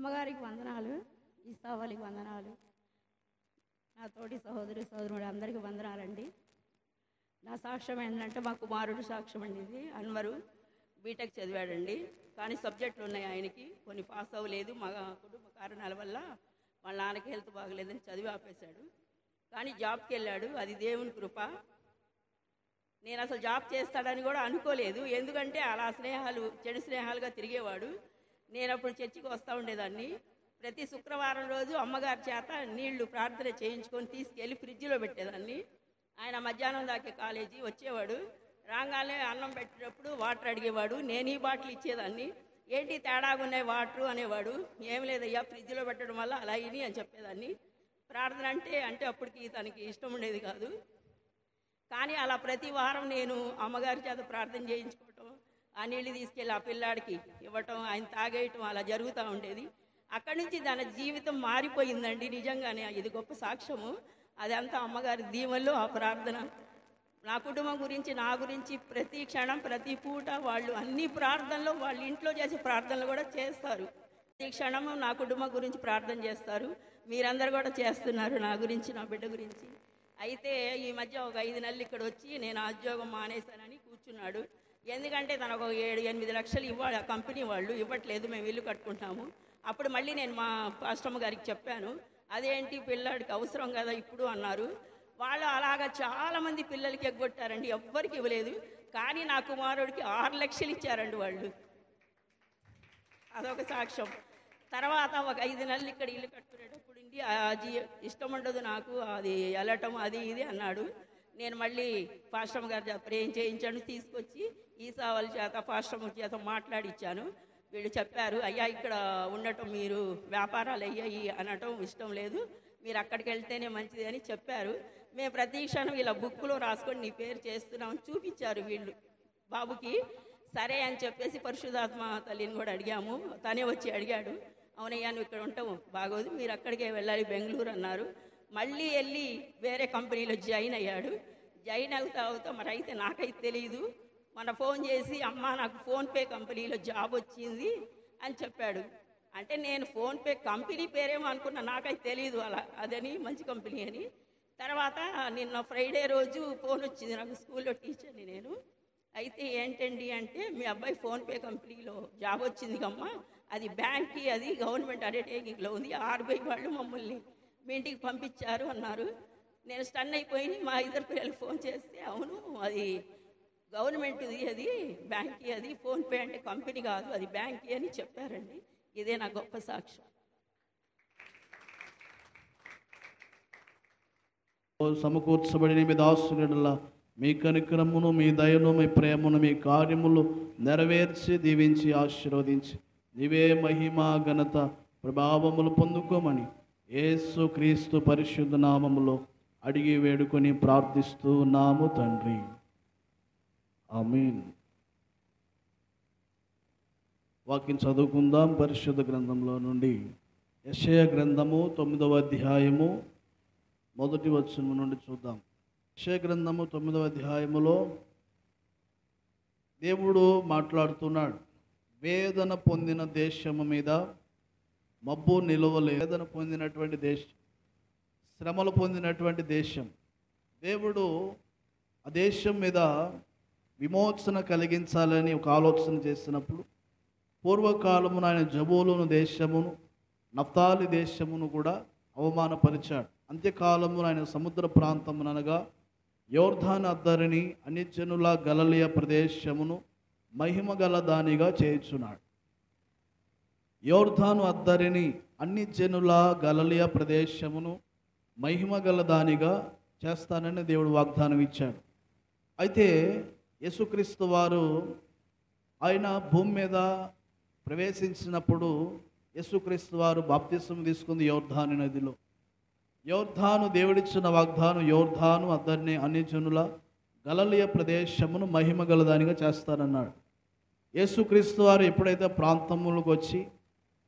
అమ్మగారికి వందనాలు, ఈసావాలికి వందనాలు, నా తోటి సోదరుడు అందరికీ వందనాలండి. నా సాక్ష్యం ఏంటంటే మా కుమారుడు సాక్ష్యం అండి. ఇది అన్వరు బీటెక్ చదివాడండి, కానీ సబ్జెక్టులు ఉన్నాయి ఆయనకి, కొన్ని పాస్ అవ్వలేదు. మా కుటుంబ కారణాల వల్ల వాళ్ళ నాన్నకి హెల్త్ బాగలేదని చదివి ఆపేశాడు. కానీ జాబ్కి వెళ్ళాడు, అది దేవుని కృప. నేను అసలు జాబ్ చేస్తాడని కూడా అనుకోలేదు, ఎందుకంటే అలా చెడు స్నేహాలుగా తిరిగేవాడు. నేను అప్పుడు చర్చికి వస్తూ ఉండేదాన్ని. ప్రతి శుక్రవారం రోజు అమ్మగారి చేత నీళ్లు ప్రార్థన చేయించుకొని తీసుకెళ్ళి ఫ్రిడ్జ్లో పెట్టేదాన్ని. ఆయన మధ్యాహ్నం దాకా కాలేజీ వచ్చేవాడు, రాగానే అన్నం పెట్టేటప్పుడు వాటర్ అడిగేవాడు, నేను ఈ బాటిల్ ఇచ్చేదాన్ని. ఏంటి తేడాగా ఉన్నాయి వాటరు అనేవాడు. ఏం లేదయ్యా, ఫ్రిడ్జ్లో పెట్టడం వల్ల అలా ఇని అని చెప్పేదాన్ని. ప్రార్థన అంటే అప్పటికి తనకి ఇష్టం ఉండేది కాదు. కానీ అలా ప్రతి వారం నేను అమ్మగారి చేత ప్రార్థన చేయించుకోవటం, ఆ నీళ్ళు తీసుకెళ్ళి ఆ పిల్లాడికి ఇవ్వటం, ఆయన తాగేయటం అలా జరుగుతూ ఉండేది. అక్కడి నుంచి తన జీవితం మారిపోయిందండి. నిజంగానే ఇది గొప్ప సాక్ష్యము. అదంతా అమ్మగారి దీవెనలో ఆ ప్రార్థన. నా కుటుంబం గురించి, నా గురించి ప్రతి క్షణం ప్రతి పూట వాళ్ళు అన్ని ప్రార్థనలు, వాళ్ళ ఇంట్లో చేసే ప్రార్థనలు కూడా చేస్తారు. ప్రతి క్షణము నా కుటుంబం గురించి ప్రార్థన చేస్తారు. మీరందరూ కూడా చేస్తున్నారు నా గురించి, నా బిడ్డ గురించి. అయితే ఈ మధ్య ఒక 5 నెలలు ఇక్కడ వచ్చి నేను ఆ ఉద్యోగం మానేశానని కూర్చున్నాడు. ఎందుకంటే తను ఒక 7-8 లక్షలు ఇవ్వాలి, ఆ కంపెనీ వాళ్ళు ఇవ్వట్లేదు, మేము ఇల్లు కట్టుకుంటాము. అప్పుడు మళ్ళీ నేను మా పాస్టమ్మ గారికి చెప్పాను, అదేంటి పిల్లాడికి అవసరం కదా ఇప్పుడు అన్నారు. వాళ్ళు అలాగా చాలామంది పిల్లలకి ఎగ్గొట్టారండి, ఎవ్వరికి ఇవ్వలేదు. కానీ నా కుమారుడికి 6 లక్షలు ఇచ్చారండి వాళ్ళు. అదొక సాక్ష్యం. తర్వాత ఒక 5 నెలలు ఇక్కడ ఇల్లు కట్టుకునేటప్పుడు అది ఇష్టం ఉండదు నాకు, అది వెళ్ళటం అది ఇది అన్నాడు. నేను మళ్ళీ పాస్టమ్మ గారి చేత ప్రేం చేయించాను, తీసుకొచ్చి ఈసావాళ్ళ చేత పాస్టమ్మ చేత మాట్లాడిచ్చాను. వీళ్ళు చెప్పారు, అయ్యా ఇక్కడ ఉండటం, మీరు వ్యాపారాలు అయ్యాయి అనటం ఇష్టం లేదు, మీరు అక్కడికి వెళ్తేనే మంచిది అని చెప్పారు. మేము ప్రతి క్షణం ఇలా బుక్లో రాసుకొని నీ పేరు చేస్తున్నామని చూపించారు వీళ్ళు బాబుకి. సరే అని చెప్పేసి పరిశుద్ధాత్మ తల్లిని కూడా అడిగాము. తనే వచ్చి అడిగాడు, అవునయ్యా నువ్వు ఇక్కడ ఉంటావు బాగోదు, మీరు అక్కడికే వెళ్ళాలి బెంగళూరు అన్నారు. మళ్ళీ వెళ్ళి వేరే కంపెనీలో జాయిన్ అయ్యాడు. జాయిన్ అవుతా మరి అయితే నాకైతే తెలియదు, మన ఫోన్ చేసి అమ్మ నాకు ఫోన్పే కంపెనీలో జాబ్ వచ్చింది అని చెప్పాడు. అంటే నేను ఫోన్పే కంపెనీ పేరేమో అనుకున్నా, నాకైతే తెలియదు అలా అదని మంచి కంపెనీ అని. తర్వాత నిన్న ఫ్రైడే రోజు ఫోన్ వచ్చింది నాకు, స్కూల్లో టీచర్ని నేను. అయితే ఏంటండి అంటే, మీ అబ్బాయి ఫోన్పే కంపెనీలో జాబ్ వచ్చింది కమ్మా, అది బ్యాంక్కి, అది గవర్నమెంట్ అండర్టేకింగ్లో ఉంది, ఆర్బీఐ వాళ్ళు మమ్మల్ని మీ ఇంటికి పంపించారు అన్నారు. నేను స్టన్ అయిపోయి మా 2 పిల్లలకి ఫోన్ చేస్తే, అవును అది గవర్నమెంట్ది, అది బ్యాంక్కి, అది ఫోన్పే అంటే కంపెనీ కాదు అది బ్యాంక్కి అని చెప్పారండి. ఇదే నా గొప్ప సాక్ష్యం. సమకూర్చబడిన మీ దాసుల మీ కనికరమును, మీ దయను, మీ ప్రేమను, మీ కార్యములు నెరవేర్చి దీవించి ఆశీర్వదించి నీవే మహిమ ఘనత ప్రభావములు పొందుకోమని యేసు క్రీస్తు పరిశుద్ధ నామములో అడిగి వేడుకొని ప్రార్థిస్తూ ఉన్నాము తండ్రి, ఆమేన్. వాక్యం చదువుకుందాం. పరిశుద్ధ గ్రంథంలో నుండి యెషయా గ్రంథము 9వ అధ్యాయము 1వ వచనం నుండి చూద్దాం. యెషయా గ్రంథము 9వ అధ్యాయములో దేవుడు మాట్లాడుతున్నాడు. వేదన పొందిన దేశము మీద మబ్బు నిలవలేదు. వేదన పొందినటువంటి దేశం, శ్రమలు పొందినటువంటి దేశం. దేవుడు ఆ దేశం మీద విమోచన కలిగించాలని ఒక ఆలోచన చేసినప్పుడు పూర్వకాలమున ఆయన జబూలును దేశమును, నఫ్తాలి దేశమును కూడా అవమానపరిచాడు. అంత్యకాలమున ఆయన సముద్ర ప్రాంతమునగా యోర్దాను అద్దరిని, అన్యజనుల గలిలయ ప్రదేశమును మహిమ గల దానిగా చేయుచున్నాడు. యోర్దాను అద్దరిని, అన్యజనుల గలిలయ ప్రదేశమును మహిమ గల దానిగా చేస్తానని దేవుడు వాగ్దానం ఇచ్చాడు. అయితే యేసుక్రీస్తు వారు ఆయన భూమి మీద ప్రవేశించినప్పుడు యేసుక్రీస్తు వారు బాప్తిసం తీసుకుంది యోర్దాను నదిలో. యోర్దాను దేవుడిచ్చిన వాగ్దానం, యోర్దాను అద్దరిని, అన్యజనుల గలిలయ ప్రదేశమును మహిమ గలదానిగా చేస్తానన్నాడు. యేసుక్రీస్తు వారు ఎప్పుడైతే ప్రాంతములకు వచ్చి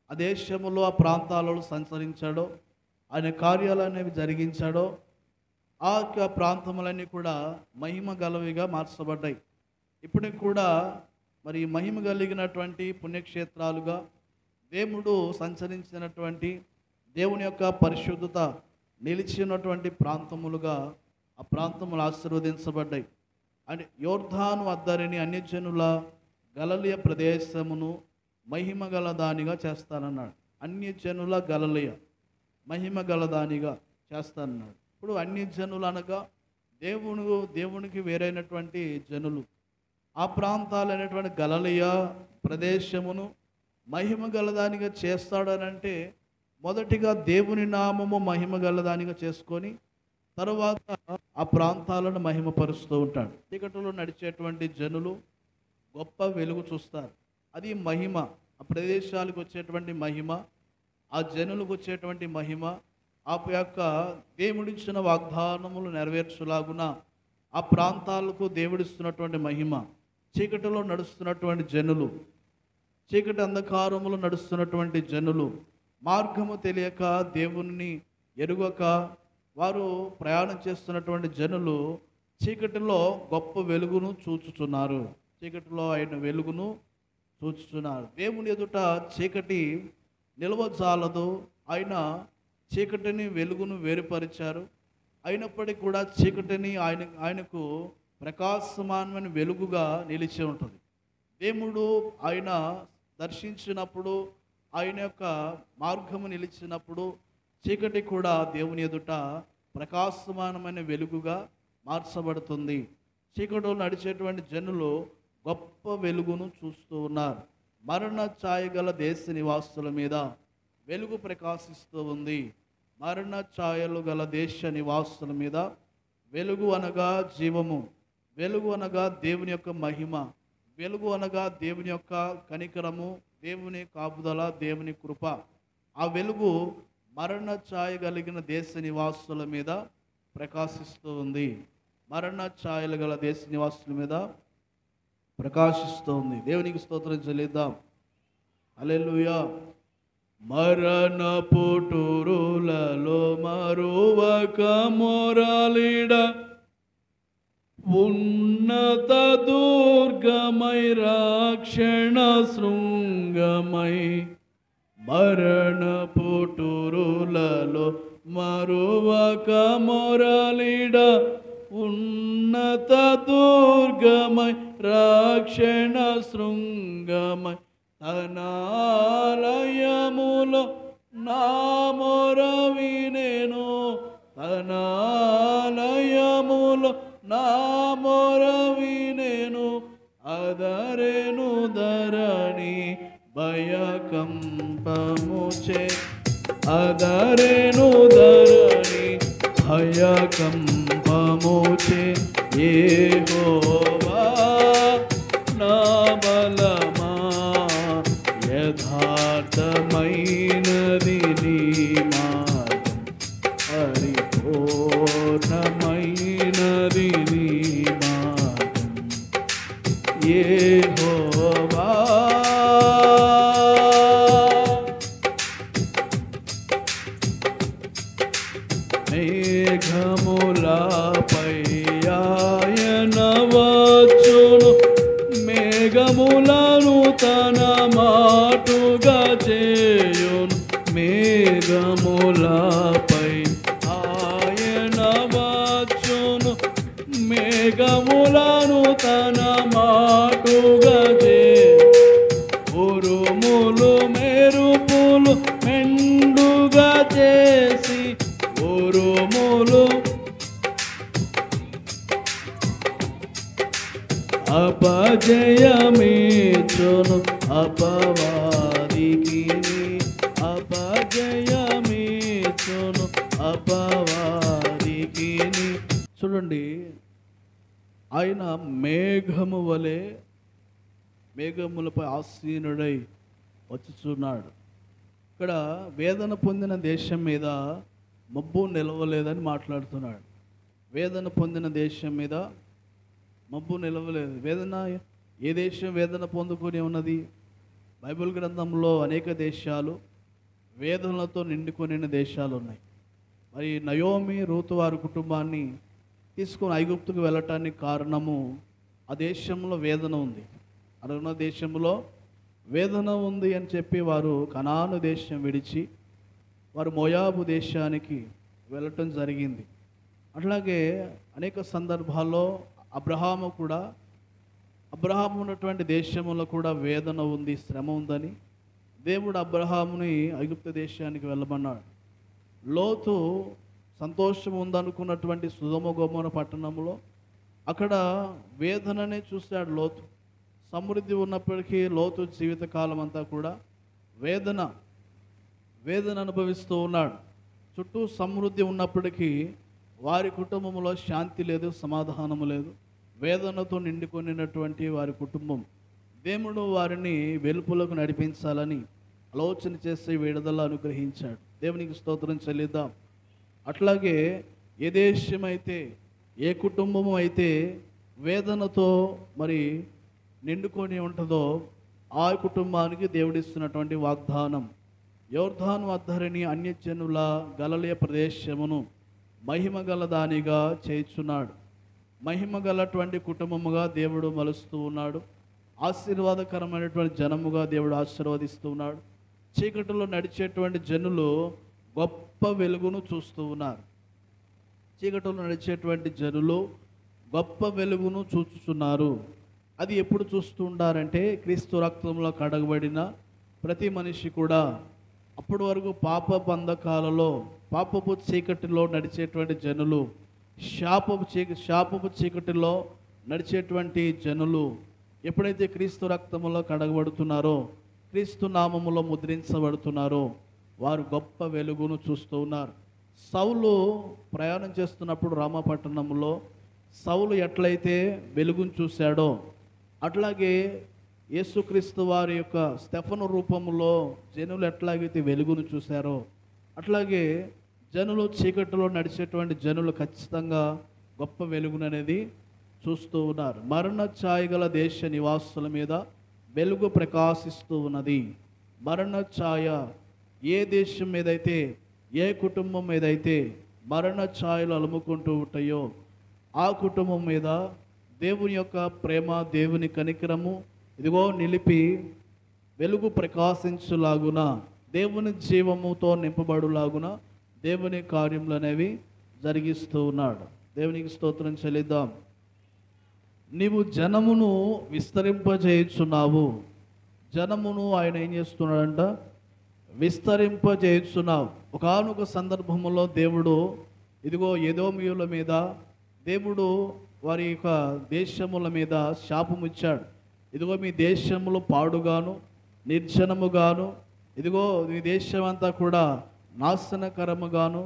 ఆ దేశములో, ఆ ప్రాంతాలలో సంచరించాడో, ఆయన కార్యాలు అనేవి జరిగించాడో, ఆ ప్రాంతములన్నీ కూడా మహిమ గలవిగా మార్చబడ్డాయి. ఇప్పటికి కూడా మరి మహిమ కలిగినటువంటి పుణ్యక్షేత్రాలుగా దేవుడు సంచరించినటువంటి దేవుని యొక్క పరిశుద్ధత నిలిచి ఉన్నటువంటి ప్రాంతములుగా ఆ ప్రాంతములు ఆశీర్వదించబడ్డాయి. అని యోర్ధాను అద్దరిని అన్యజనుల గలిలయ ప్రదేశమును మహిమ గలదానిగా చేస్తానన్నాడు. అన్యజనుల గలిలయ మహిమ గలదానిగా చేస్తానన్నాడు. ఇప్పుడు అన్యజనులు అనగా దేవునికి వేరైనటువంటి జనులు. ఆ ప్రాంతాలైనటువంటి గలిలయ ప్రదేశమును మహిమ గలదానిగా చేస్తాడనంటే మొదటిగా దేవుని నామము మహిమ గలదానిగా చేసుకొని తరువాత ఆ ప్రాంతాలను మహిమపరుస్తూ ఉంటాడు. చీకటిలో నడిచేటువంటి జనులు గొప్ప వెలుగు చూస్తారు. అది మహిమ. ఆ ప్రదేశాలకు వచ్చేటువంటి మహిమ, ఆ జనులకు వచ్చేటువంటి మహిమ, ఆ యొక్క దేవుడిచ్చిన వాగ్దానములు నెరవేర్చులాగున ఆ ప్రాంతాలకు దేవుడిస్తున్నటువంటి మహిమ. చీకటిలో నడుస్తున్నటువంటి జనులు, చీకటి అంధకారములో నడుస్తున్నటువంటి జనులు, మార్గము తెలియక దేవుని ఎరుగక వారు ప్రయాణం చేస్తున్నటువంటి జనులు చీకటిలో గొప్ప వెలుగును చూచుచున్నారు. చీకటిలో ఆయన వెలుగును చూచుచున్నారు. దేవుని ఎదుట చీకటి నిలవజాలదు. ఆయన చీకటిని వెలుగును వేరుపరిచారు. అయినప్పటికీ కూడా చీకటిని ఆయనకు ప్రకాశమానమైన వెలుగుగా నిలిచి ఉంటుంది. దేవుడు ఆయన దర్శించినప్పుడు, ఆయన యొక్క మార్గము నిలిచినప్పుడు చీకటి కూడా దేవుని ఎదుట ప్రకాశమానమైన వెలుగుగా మార్చబడుతుంది. చీకటిలో నడిచేటువంటి జనులు గొప్ప వెలుగును చూస్తూ ఉన్నారు. మరణ ఛాయ గల దేశ నివాసుల మీద వెలుగు ప్రకాశిస్తూ ఉంది. మరణ ఛాయలు గల దేశ నివాసుల మీద వెలుగు అనగా జీవము, వెలుగు అనగా దేవుని యొక్క మహిమ, వెలుగు అనగా దేవుని యొక్క కనికరము, దేవుని కాపుదల, దేవుని కృప. ఆ వెలుగు మరణ ఛాయ కలిగిన దేశ నివాసుల మీద ప్రకాశిస్తూ ఉంది. మరణ ఛాయలు గల దేశ నివాసుల మీద ప్రకాశిస్తూ ఉంది. దేవునికి స్తోత్రం చెల్లిద్దాం. హల్లెలూయా. మరణ పుటూరులలో మరువక మొరలిడ ఉన్నత దుర్గమై రాక్షణ శృంగమై. మరణ పుటూరులలో మరువక మొరలిడ ఉన్నత దుర్గమై రాక్షణ శృంగమై. తనాలయములో నా మొర వినెను, తనాలయములో నా మొర వినెను. అదరెను ధరణి భయకంపముచే, అదరెను ధరణి భయకంపముచే. యెహోవా నా బలమా, యథార్థమైనది నీ మార్గం, పరిపూర్ణమైనది నీ మార్గం. యెహోవా మేఘములపై ఆయన వచ్చును, మేఘములను తన మాటుగా చేయును. మేఘములపై ఆయన వచ్చును, మేఘములను తన మాటుగా చేయును. ఉరుములు మెరుపులు మెండుగా చేసి, ఉరుములు అపజయమేచును అపవాదికి, అపజయమేచును అపవాదికి. చూడండి, ఆయన మేఘము వలె మేఘములపై ఆసీనుడై వచ్చుచున్నాడు. ఇక్కడ వేదన పొందిన దేశం మీద మబ్బు నిలవలేదని మాట్లాడుతున్నాడు. వేదన పొందిన దేశం మీద మబ్బు నిలవలేదు. వేదన, ఏ దేశం వేదన పొందుకొని ఉన్నది? బైబిల్ గ్రంథంలో అనేక దేశాలు వేదనలతో నిండుకొనిన దేశాలు ఉన్నాయి. మరి నయోమి రూతు వారి కుటుంబాన్ని తీసుకొని ఐగుప్తుకు వెళ్ళటానికి కారణము ఆ దేశంలో వేదన ఉంది. అక్కడ ఉన్న దేశంలో వేదన ఉంది అని చెప్పి వారు కనాను దేశం విడిచి వారు మోయాబు దేశానికి వెళ్ళటం జరిగింది. అట్లాగే అనేక సందర్భాల్లో అబ్రహాము ఉన్నటువంటి దేశంలో కూడా వేదన ఉంది, శ్రమ ఉందని దేవుడు అబ్రహాముని ఐగుప్తు దేశానికి వెళ్ళమన్నాడు. లోతు సంతోషం ఉందనుకున్నటువంటి సొదొమ గొమొర పట్టణంలో అక్కడ వేదననే చూశాడు. లోతు సమృద్ధి ఉన్నప్పటికీ లోతు జీవితకాలం అంతా కూడా వేదన అనుభవిస్తూ ఉన్నాడు. చుట్టూ సమృద్ధి ఉన్నప్పటికీ వారి కుటుంబంలో శాంతి లేదు, సమాధానము లేదు. వేదనతో నిండుకొనినటువంటి వారి కుటుంబం. దేవుడు వారిని వెలుపులకు నడిపించాలని ఆలోచన చేసి విడుదల అనుగ్రహించాడు. దేవునికి స్తోత్రం చెల్లిద్దాం. అట్లాగే ఏ దేశమైతే, ఏ కుటుంబము అయితే వేదనతో మరి నిండుకొని ఉంటుందో ఆ కుటుంబానికి దేవుడిస్తున్నటువంటి వాగ్దానం, యోర్దాను అద్దరిని అన్యజనుల గలిలయ ప్రదేశమును మహిమగల దానిగా చేయుచున్నాడు. మహిమగలటువంటి కుటుంబముగా దేవుడు మలుస్తూ ఉన్నాడు. ఆశీర్వాదకరమైనటువంటి జనముగా దేవుడు ఆశీర్వదిస్తూ ఉన్నాడు. చీకటిలో నడిచేటువంటి జనులు గొప్ప వెలుగును చూస్తూ ఉన్నారు. చీకటిలో నడిచేటువంటి జనులు గొప్ప వెలుగును చూచుచున్నారు. అది ఎప్పుడు చూస్తూ ఉంటారంటే క్రీస్తు రక్తంలో కడగబడిన ప్రతి మనిషి కూడా అప్పటి వరకు బంధకాలలో పాపపు చీకటిలో నడిచేటువంటి జనులు, శాపపు చీకటిలో నడిచేటువంటి జనులు ఎప్పుడైతే క్రీస్తు రక్తములో కడగబడుతున్నారో, క్రీస్తు నామములో ముద్రించబడుతున్నారో వారు గొప్ప వెలుగును చూస్తూ ఉన్నారు. సౌలు ప్రయాణం చేస్తున్నప్పుడు రామపట్టణంలో సౌలు ఎట్లయితే వెలుగును చూశాడో అట్లాగే యేసుక్రీస్తు వారి యొక్క స్టెఫను రూపంలో జనులు ఎట్లాగైతే వెలుగును చూశారో అట్లాగే జనులు చీకటిలో నడిచేటువంటి జనులు ఖచ్చితంగా గొప్ప వెలుగును అనేది చూస్తూ ఉన్నారు. మరణ ఛాయ గల దేశ నివాసుల మీద వెలుగు ప్రకాశిస్తూ ఉన్నది. మరణ ఛాయ ఏ దేశం మీదైతే, ఏ కుటుంబం మీదైతే మరణ ఛాయలు అలుముకుంటూ ఉంటాయో ఆ కుటుంబం మీద దేవుని యొక్క ప్రేమ, దేవుని కనికరము ఇదిగో నిలిపి వెలుగు ప్రకాశించులాగున, దేవుని జీవముతో నింపబడులాగున దేవుని కార్యములు అనేవి జరిగిస్తూ ఉన్నాడు. దేవునికి స్తోత్రం చెల్లిద్దాం. నీవు జనమును విస్తరింపజేయుచున్నావు. జనమును ఆయన ఏం చేస్తున్నాడంట? విస్తరింపజేయుచున్నావు. ఒకానొక సందర్భంలో దేవుడు ఇదిగో ఎదోమీయుల మీద, దేవుడు వారి యొక్క దేశముల మీద శాపము ఇచ్చాడు. ఇదిగో మీ దేశములు పాడుగాను నిర్జనముగాను, ఇదిగో మీ దేశం అంతా కూడా నాశనకరముగాను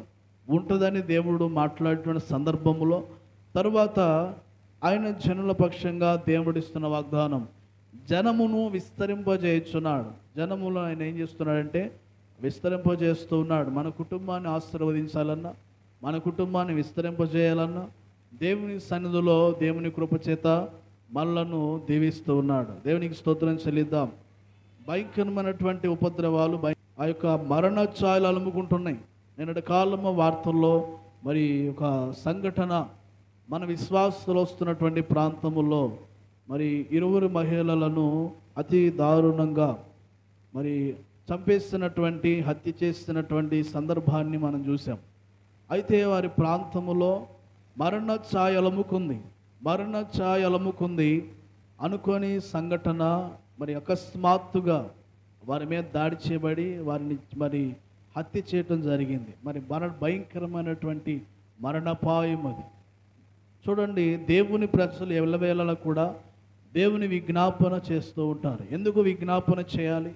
ఉంటుందని దేవుడు మాట్లాడుతున్న సందర్భంలో తరువాత ఆయన జనుల పక్షంగా దేవుడిస్తున్న వాగ్దానం, జనమును విస్తరింపజేయుచున్నాడు. జనములు ఆయన ఏం చేస్తున్నాడంటే విస్తరింపజేస్తూ ఉన్నాడు. మన కుటుంబాన్ని ఆశీర్వదించాలన్నా, మన కుటుంబాన్ని విస్తరింపజేయాలన్నా దేవుని సన్నిధిలో దేవుని కృపచేత మనలను దీవిస్తూ ఉన్నాడు. దేవునికి స్తోత్రం చెల్లిద్దాం. భయంకరమైనటువంటి ఉపద్రవాలు, ఆ యొక్క మరణ ఛాయలు అలుముకుంటున్నాయి. నిన్నటి కాలము వార్తల్లో మరి ఒక సంఘటన మన విశ్వాసులు వస్తున్నటువంటి ప్రాంతముల్లో మరి 20 మహిళలను అతి దారుణంగా మరి చంపేస్తున్నటువంటి, హత్య చేస్తున్నటువంటి సందర్భాన్ని మనం చూసాం. అయితే వారి ప్రాంతములో మరణ ఛాయ అలుముకుంది అనుకోని సంఘటన మరి అకస్మాత్తుగా వారి మీద దాడి చేయబడి వారిని మరి హత్య చేయటం జరిగింది. మరి భయంకరమైనటువంటి మరణపాయం అది. చూడండి, దేవుని ప్రజలు ఎల్లవేళలా కూడా దేవుని విజ్ఞాపన చేస్తూ ఉంటారు. ఎందుకు విజ్ఞాపన చేయాలి?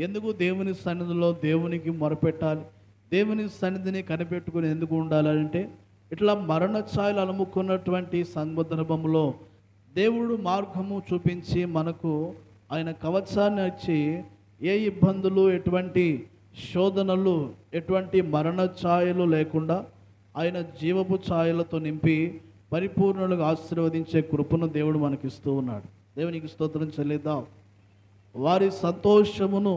ఎందుకు దేవుని సన్నిధిలో దేవునికి మొరపెట్టాలి? దేవుని సన్నిధిని కనిపెట్టుకుని ఎందుకు ఉండాలంటే ఇట్లా మరణ ఛాయలు అలుముకున్నటువంటి సందర్భంలో దేవుడు మార్గము చూపించి మనకు ఆయన కవచాన్ని ఇచ్చి ఏ ఇబ్బందులు, ఎటువంటి శోధనలు, ఎటువంటి మరణ ఛాయలు లేకుండా ఆయన జీవపు ఛాయలతో నింపి పరిపూర్ణులుగా ఆశీర్వదించే కృపను దేవుడు మనకిస్తూ ఉన్నాడు. దేవునికి స్తోత్రం చెల్లిద్దాం. వారి సంతోషమును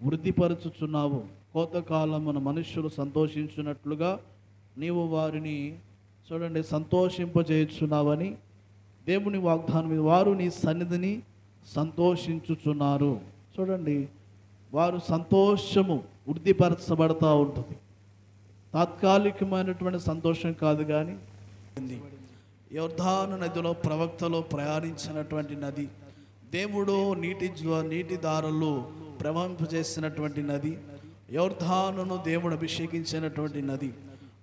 వృద్ధిపరచుచున్నావు. కోతకాలమున మనుష్యులు సంతోషించున్నట్లుగా నీవు వారిని చూడండి సంతోషింపజేయుచున్నావని దేవుని వాగ్దానం మీద వారు నీ సన్నిధిని సంతోషించుచున్నారు. చూడండి, వారు సంతోషము వృద్ధిపరచబడతా ఉంటుంది. తాత్కాలికమైనటువంటి సంతోషం కాదు, కానీ యోర్దాను నదిలో ప్రవక్తలు ప్రయాణించినటువంటి నది, దేవుడు నీటి దారులు ప్రవహింపజేసినటువంటి నది, యోర్దానును దేవుడు అభిషేకించినటువంటి నది.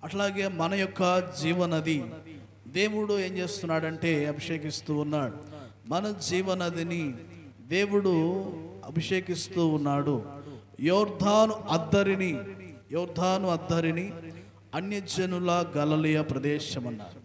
అట్లాగే మన యొక్క జీవనది దేవుడు ఏం చేస్తున్నాడంటే అభిషేకిస్తూ ఉన్నాడు. మన జీవనదిని దేవుడు అభిషేకిస్తూ ఉన్నాడు. యోర్దాను అద్దరిని అన్యజనుల గలిలయ ప్రదేశం అన్నారు.